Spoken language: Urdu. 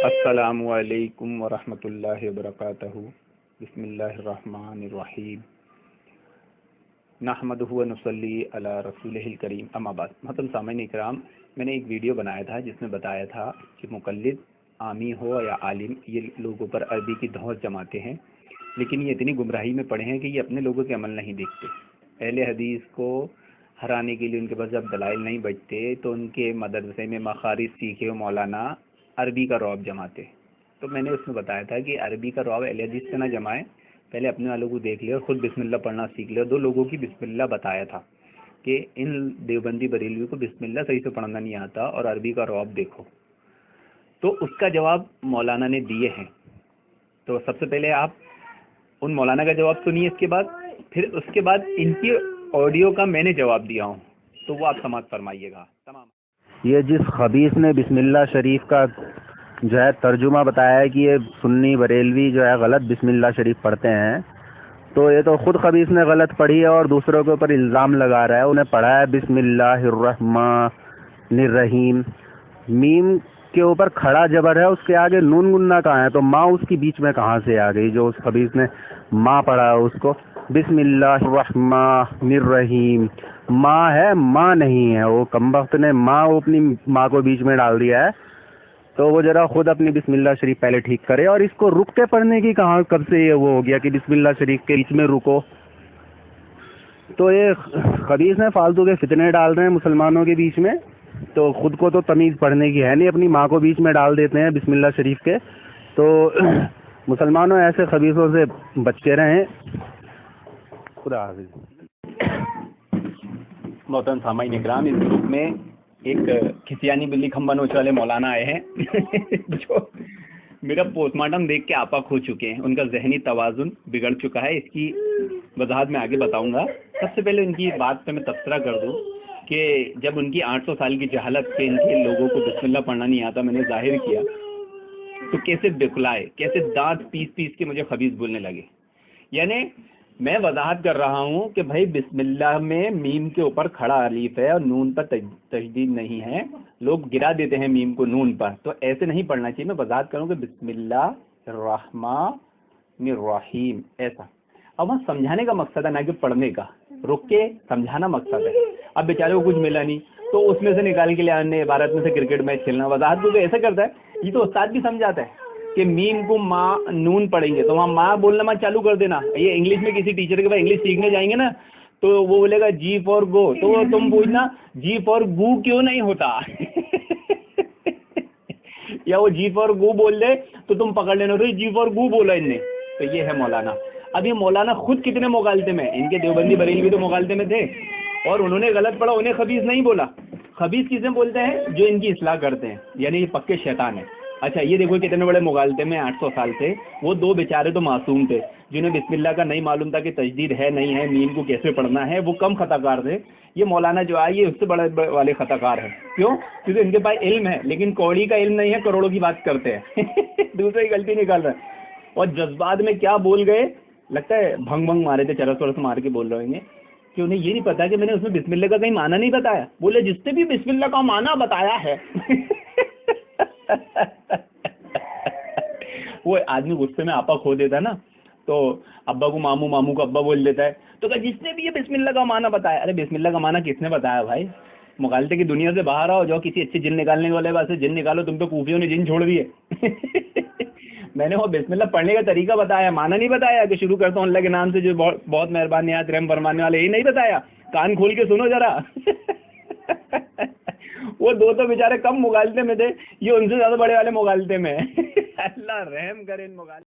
السلام علیکم ورحمۃ اللہ وبرکاتہ۔ بسم اللہ الرحمن الرحیم، نحمدہ و نصلی علی رسولہ الکریم، اما بعد۔ محترم سامعین اکرام، میں نے ایک ویڈیو بنایا تھا جس میں بتایا تھا کہ مقلد عامی ہو یا عالم، یہ لوگوں پر عربی کی دھوس جماتے ہیں، لیکن یہ اتنی گمراہی میں پڑے ہیں کہ یہ اپنے لوگوں کے عمل نہیں دیکھتے۔ اہل حدیث کو ہرانے کے لیے ان کے پاس جب دلائل نہیں بچتے تو ان کے مدرسے میں مخارج سیکھے مولانا عربی کا رعب جماتے۔ تو میں نے اس میں بتایا تھا کہ عربی کا رعب اہل حدیث سے نہ جمائیں، پہلے اپنے والوں کو دیکھ لے اور خود بسم اللہ پڑھنا سیکھ لے۔ دو لوگوں کی بسم اللہ بتایا تھا کہ ان دیوبندی بریلوی کو بسم اللہ صحیح سے پڑھنا نہیں آتا اور عربی کا رعب دیکھو۔ تو اس کا جواب مولانا نے دیے ہیں، تو سب سے پہلے آپ ان مولانا کا جواب سنیے، اس کے بعد پھر اس کے بعد ان کی آڈیو کا میں نے جواب دیا ہوں، تو وہ آپ سماعت فرمائیے گا۔ تمام یہ جس خبیث نے بسم اللہ شریف کا جو ہے ترجمہ بتایا ہے کہ یہ سنی بریلوی جو ہے غلط بسم اللہ شریف پڑھتے ہیں، تو یہ تو خود خبیث نے غلط پڑھی ہے اور دوسروں کے اوپر الزام لگا رہا ہے۔ انہیں پڑھا ہے بسم اللہ الرحمن الرحیم، میم کے اوپر کھڑا جبر ہے، اس کے آگے نون گننا کہاں ہے؟ تو ماں اس کی بیچ میں کہاں سے آ گئی؟ جو اس خبیث نے ماں پڑھا ہے اس کو بسم اللہ الرحمن الرحیم، ماں ہے ماں نہیں ہے، وہ کمبخت نے ماں وہ اپنی ماں کو بیچ میں ڈال دیا ہے۔ تو وہ ذرا خود اپنی بسم اللہ شریف پہلے ٹھیک کرے، اور اس کو رک کے پڑھنے کی کہاں کب سے یہ وہ ہو گیا کہ بسم اللہ شریف کے بیچ میں رکو؟ تو یہ خبیث نے فالتو کے فتنے ڈال رہے ہیں مسلمانوں کے بیچ میں، تو خود کو تو تمیز پڑھنے کی ہے نہیں، اپنی ماں کو بیچ میں ڈال دیتے ہیں بسم اللہ شریف کے۔ تو مسلمانوں ایسے خبیثوں سے بچ کے رہیں۔ خدا حافظ۔ محترم سامعین اکرام، اس گروپ میں ایک کھسیانی بلی کھمبا نوچ والے مولانا آئے ہیں جو میرا پوسٹ مارٹم دیکھ کے آپا کھو چکے ہیں، ان کا ذہنی توازن بگڑ چکا ہے۔ اس کی وضاحت میں آگے بتاؤں گا۔ سب سے پہلے ان کی بات پہ میں تبصرہ کر دوں کہ جب ان کی 800 سال کی جہالت کے ان کے لوگوں کو بسم اللہ پڑھنا نہیں آتا میں نے ظاہر کیا، تو کیسے بکلائے، کیسے دانت پیس پیس کے مجھے خبیث بولنے لگے۔ یعنی میں وضاحت کر رہا ہوں کہ بھائی بسم اللہ میں میم کے اوپر کھڑا الف ہے اور نون پر تشدید نہیں ہے، لوگ گرا دیتے ہیں میم کو نون پر، تو ایسے نہیں پڑھنا چاہیے۔ میں وضاحت کروں کہ بسم اللہ الرحمن الرحیم ایسا۔ اب وہاں سمجھانے کا مقصد ہے، نہ کہ پڑھنے کا، رک کے سمجھانا مقصد ہے۔ اب بیچارے کو کچھ ملا نہیں تو اس میں سے نکال کے لے آنے عبارت میں سے کرکٹ میچ کھیلنا، وضاحت کو ایسا کرتا ہے۔ یہ تو استاد بھی سمجھاتا ہے کہ میم کو ماں نون پڑھیں گے تو وہاں ماں بولنا ماں چالو کر دینا۔ یہ انگلش میں کسی ٹیچر کے پاس انگلش سیکھنے جائیں گے نا تو وہ بولے گا جی فار گو، تو تم پوچھنا جی فار گو کیوں نہیں ہوتا یا وہ جی فار گو بول دے تو تم پکڑ لینا تو جی فار گو بولا ان نے۔ تو یہ ہے مولانا۔ اب یہ مولانا خود کتنے مغالطے میں، ان کے دیوبندی بریلوی تو مغالطے میں تھے اور انہوں نے غلط پڑھا، انہیں خبیث نہیں بولا۔ خبیث کسے بولتے ہیں؟ جو ان کی اصلاح کرتے ہیں، یعنی یہ پکے شیطان ہیں۔ اچھا یہ دیکھو کتنے بڑے مغالطے میں 800 سال سے وہ دو بیچارے تو معصوم تھے جنہیں بسم اللہ کا نہیں معلوم تھا کہ تجدید ہے نہیں ہے، میم کو کیسے پڑھنا ہے، وہ کم خطا کار تھے۔ یہ مولانا جو آئے یہ اس سے بڑے والے خطا کار ہیں۔ کیوں؟ کیونکہ ان کے پاس علم ہے لیکن کوڑی کا علم نہیں ہے، کروڑوں کی بات کرتے ہیں دوسرے کی غلطی نکال رہے ہیں اور جذبات میں کیا بول گئے، لگتا ہے بھنگ بھنگ مارے تھے، چرس ورس مار کے بول رہے ہیں کہ انہیں یہ نہیں پتا کہ میں نے اس میں بسم اللہ کا کہیں معنی نہیں بتایا۔ بولے جس نے بھی بسم اللہ کا معنی بتایا ہے وہ آدمی غصے میں آپا کھو دیتا ہے نا، تو ابا کو ماموں، ماموں کو ابا بول دیتا ہے، تو کہ جس نے بھی یہ بسم اللہ کا معنی بتایا۔ ارے بسم اللہ کا معنی کس نے بتایا بھائی؟ مغالطے کی دنیا سے باہر آؤ، جو کسی اچھے جن نکالنے والے پاس سے جن نکالو، تم تو کوفیوں نے جن چھوڑ دیے میں نے وہ بسم اللہ پڑھنے کا طریقہ بتایا، معنی نہیں بتایا کہ شروع کرتا ہوں اللہ کے نام سے جو بہت مہربان نہایت رحم فرمانے والے، یہ نہیں بتایا۔ کان کھول کے سنو ذرا وہ دو تو بیچارے کم مغالطے میں تھے، یہ ان سے زیادہ بڑے والے مغالطے میں اللہ رحم کرے ان مغالطے